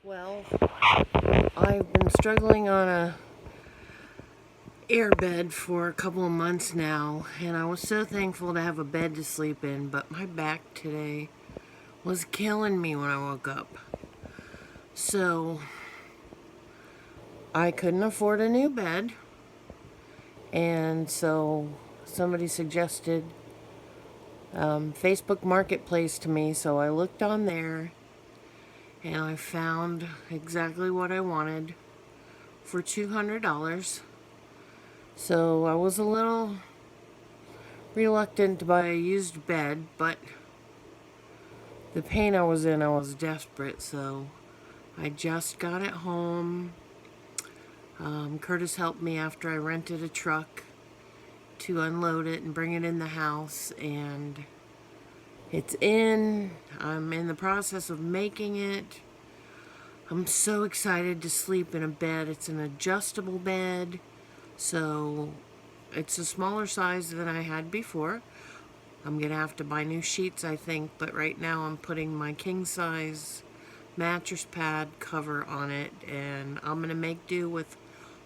Well, I've been struggling on a air bed for a couple of months now, and I was so thankful to have a bed to sleep in, but my back today was killing me when I woke up. So, I couldn't afford a new bed, and so somebody suggested Facebook Marketplace to me, so I looked on there, and I found exactly what I wanted for $200. So I was a little reluctant to buy a used bed, but the pain I was in, I was desperate, so I just got it home. Curtis helped me after I rented a truck to unload it and bring it in the house, and it's in. I'm in the process of making it. I'm so excited to sleep in a bed. It's an adjustable bed, so it's a smaller size than I had before. I'm going to have to buy new sheets, I think, but right now I'm putting my king size mattress pad cover on it, and I'm going to make do with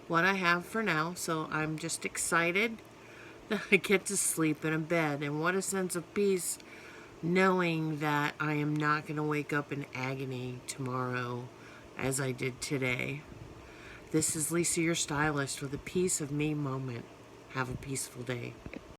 what I have for now. So I'm just excited that I get to sleep in a bed, and what a sense of peace knowing that I am not going to wake up in agony tomorrow as I did today. This is Lisa, your stylist, with a piece of me moment. Have a peaceful day.